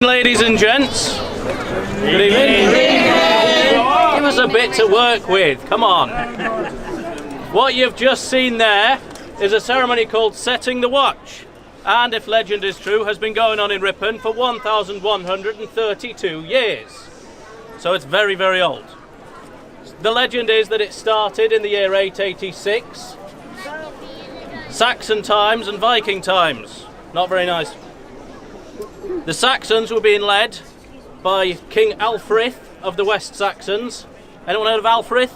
Ladies and gents, good evening. Give us a bit to work with, come on. What you've just seen there is a ceremony called Setting the Watch, and if legend is true, has been going on in Ripon for 1,132 years. So it's very, very old. The legend is that it started in the year 886, Saxon times and Viking times. Not very nice. The Saxons were being led by King Alfred of the West Saxons. Anyone heard of Alfred?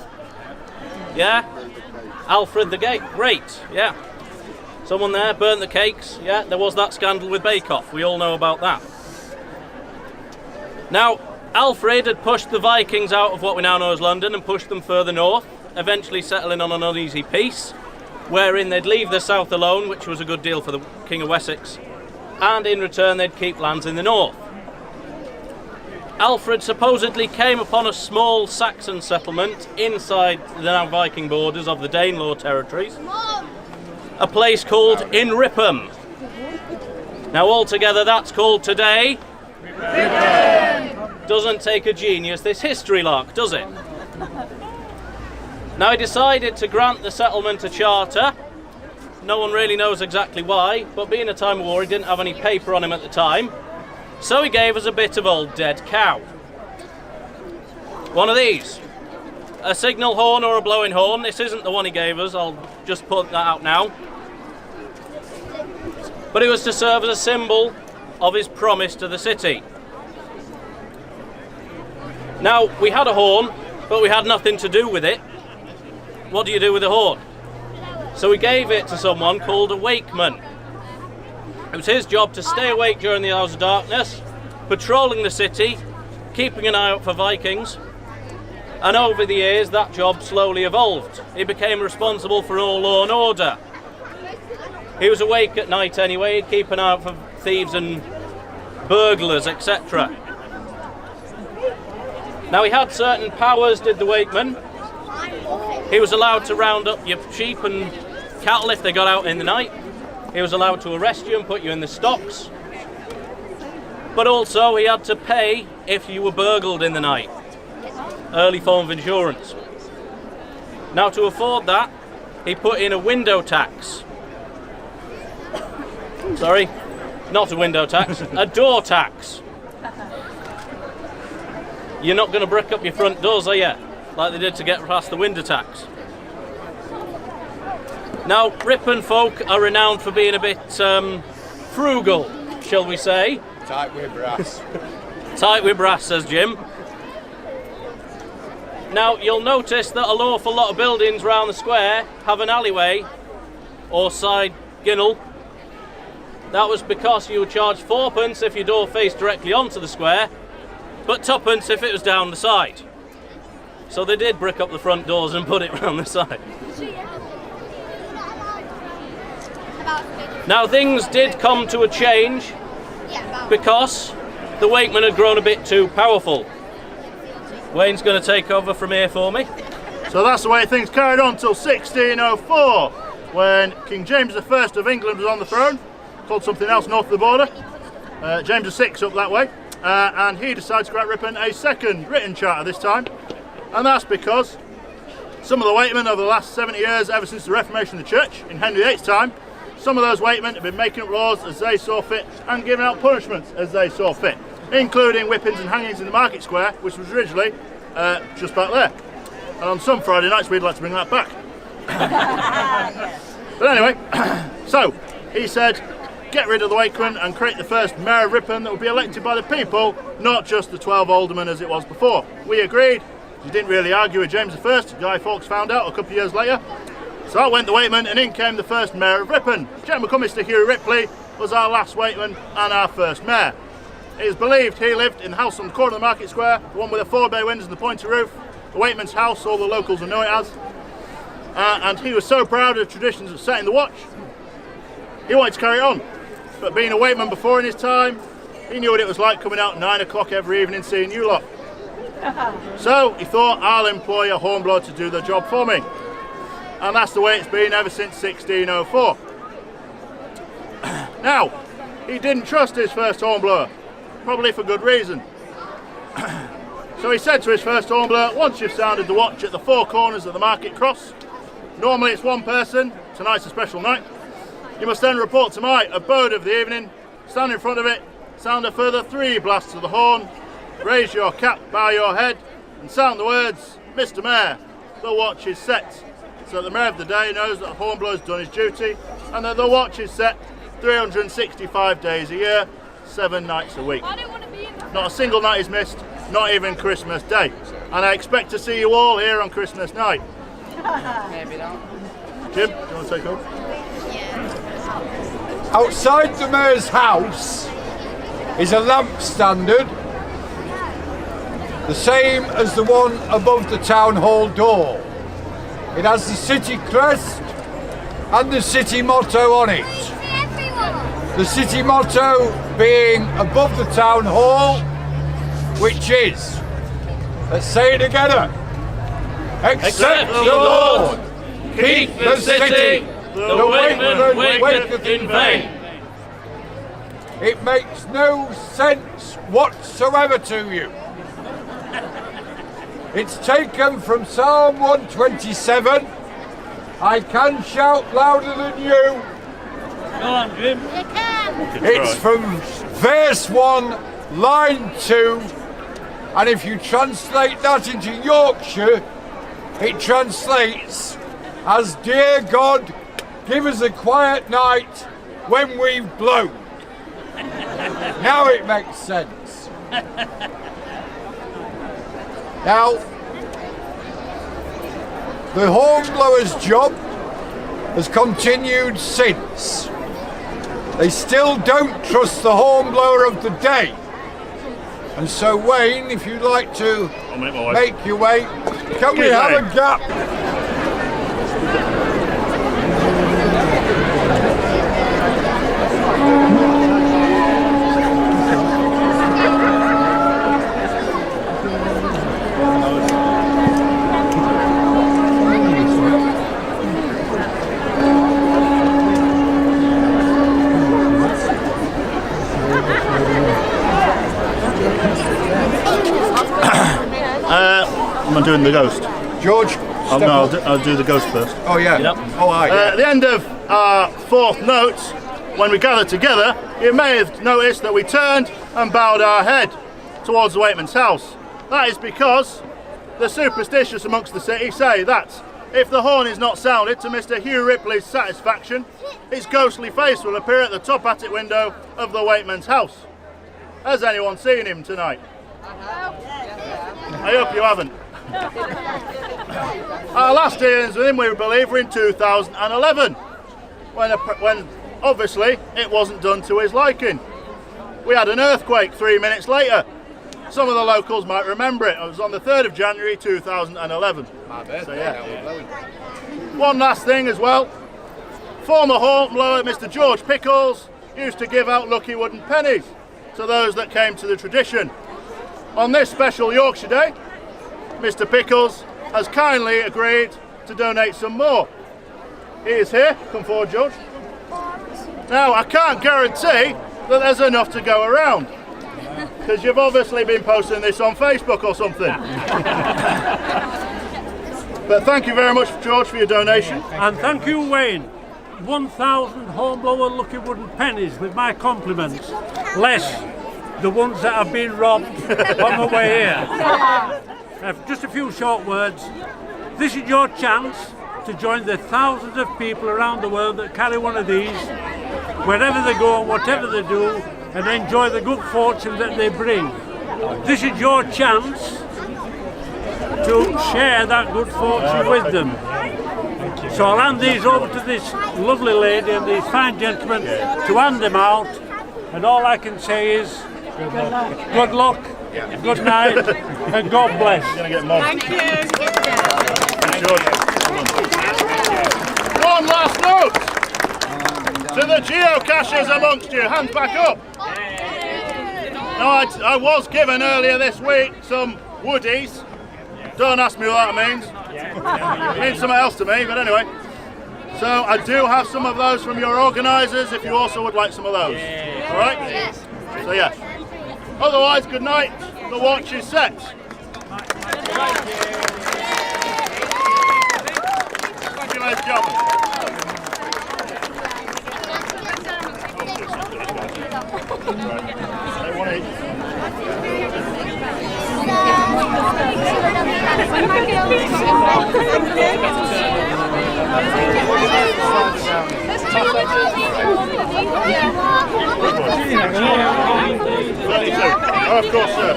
Yeah? Alfred the Great, yeah. Someone there burnt the cakes, yeah, there was that scandal with Bake Off, we all know about that. Now, Alfred had pushed the Vikings out of what we now know as London and pushed them further north, eventually settling on an uneasy peace, wherein they'd leave the south alone, which was a good deal for the King of Wessex, and in return they'd keep lands in the north. Alfred supposedly came upon a small Saxon settlement inside the now Viking borders of the Danelaw territories, a place called in Ripon. Now altogether that's called today Ripon. Doesn't take a genius this history lark, does it? Now he decided to grant the settlement a charter. No one really knows exactly why, but being a time of war, he didn't have any paper on him at the time, so he gave us a bit of old dead cow. One of these. A signal horn or a blowing horn. This isn't the one he gave us, I'll just put that out now. But it was to serve as a symbol of his promise to the city. Now, we had a horn, but we had nothing to do with it. What do you do with a horn? So we gave it to someone called a wakeman. It was his job to stay awake during the hours of darkness, patrolling the city, keeping an eye out for Vikings, and over the years that job slowly evolved. He became responsible for all law and order. He was awake at night anyway, he'd keep an eye out for thieves and burglars, etc. Now he had certain powers, did the wakeman. He was allowed to round up your sheep and cattle if they got out in the night. He was allowed to arrest you and put you in the stocks. But also he had to pay if you were burgled in the night. Early form of insurance. Now to afford that, he put in a window tax. Sorry, not a window tax, a door tax. You're not going to brick up your front doors, are you? Like they did to get past the window tax. Now, Ripon folk are renowned for being a bit frugal, shall we say. Tight with brass. Tight with brass, says Jim. Now, you'll notice that an awful lot of buildings round the square have an alleyway or side ginnel. That was because you would charge 4p if your door faced directly onto the square, but 2p if it was down the side. So they did brick up the front doors and put it round the side. Now things did come to a change because the wakeman had grown a bit too powerful. Wayne's going to take over from here for me. So that's the way things carried on till 1604, when King James I of England was on the throne, called something else north of the border, James VI up that way, and he decided to grant Ripon a second written charter this time. And that's because some of the wakemen over the last 70 years, ever since the Reformation of the Church, in Henry VIII's time, some of those wakemen have been making up laws as they saw fit and giving out punishments as they saw fit, including whippings and hangings in the market square, which was originally just back there. And on some Friday nights we'd like to bring that back. But anyway, so he said, get rid of the wakemen and create the first mayor of Ripon that would be elected by the people, not just the 12 aldermen as it was before. We agreed. He didn't really argue with James I. Guy Fawkes found out a couple of years later. So out went the wakeman and in came the first mayor of Ripon. Gentleman called Mr. Hugh Ripley was our last wakeman and our first mayor. It is believed he lived in the house on the corner of the market square, the one with the 4 bay windows and the pointy roof, the wakeman's house, all the locals will know it as. And he was so proud of the traditions of setting the watch, he wanted to carry it on. But being a wakeman before in his time, he knew what it was like coming out at 9 o'clock every evening seeing you lot. So he thought, I'll employ a hornblower to do the job for me. And that's the way it's been ever since 1604. Now, he didn't trust his first hornblower. probably for good reason. So he said to his first hornblower, once you've sounded the watch at the four corners of the market cross, normally it's one person, tonight's a special night, you must then report to my abode of the evening, stand in front of it, sound a further 3 blasts of the horn, raise your cap, bow your head, and sound the words, Mr. Mayor, the watch is set. So that the Mayor of the day knows that the hornblower's done his duty, and that the watch is set 365 days a year, 7 nights a week. Not a single night is missed, not even Christmas Day. And I expect to see you all here on Christmas night. Maybe not. Jim, do you want to take over? Outside the Mayor's house is a lamp standard, the same as the one above the Town Hall door. It has the city crest and the city motto on it. The city motto being above the Town Hall, which is, let's say it together, except the Lord, keep the city, the wakeman waketh in vain. It makes no sense whatsoever to you. It's taken from Psalm 127. I can shout louder than you. Go on, Jim. It's from verse 1, line 2, and if you translate that into Yorkshire, it translates as, dear God, give us a quiet night when we've blown. Now it makes sense. Now, the hornblower's job has continued since. They still don't trust the hornblower of the day. And so, Wayne, if you'd like to make your way, can we have a gap? I'm doing the ghost. George? No, I'll do the ghost first. Oh, yeah. Yep. Oh, aye. At the end of our 4th note, when we gathered together, you may have noticed that we turned and bowed our head towards the wakeman's house. That is because the superstitious amongst the city say that if the horn is not sounded to Mr. Hugh Ripley's satisfaction, his ghostly face will appear at the top attic window of the wakeman's house. Has anyone seen him tonight? I hope you haven't. Our last dealings with him, we believe, were in 2011, when obviously it wasn't done to his liking. We had an earthquake 3 minutes later. Some of the locals might remember it. It was on the 3rd of January 2011. My birthday. So, yeah. One last thing as well. Former hornblower Mr. George Pickles used to give out lucky wooden pennies to those that came to the tradition. On this special Yorkshire Day, Mr. Pickles has kindly agreed to donate some more. He is here. Come forward, George. Now, I can't guarantee that there's enough to go around, because you've obviously been posting this on Facebook or something. But thank you very much, George, for your donation. And thank you, Wayne. 1,000 hornblower lucky wooden pennies with my compliments, less the ones that have been robbed on the way here. Just a few short words. This is your chance to join the thousands of people around the world that carry one of these, wherever they go and whatever they do, and enjoy the good fortune that they bring. This is your chance to share that good fortune with them. So I'll hand these over to this lovely lady and these fine gentlemen to hand them out, and all I can say is good luck, good night, and God bless. Thank you. One last note to the geocachers amongst you. Hands back up. Now, I was given earlier this week some woodies. Don't ask me what that means. It means something else to me, but anyway. So I do have some of those from your organisers if you also would like some of those. Alright? So yeah. Otherwise, good night. The watch is set. Thank you, ladies and gentlemen. They want it. Oh, of course, sir.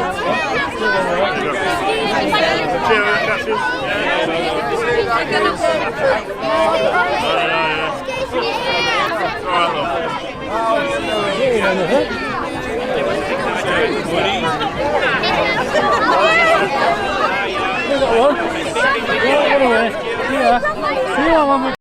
Cheers, Cassius.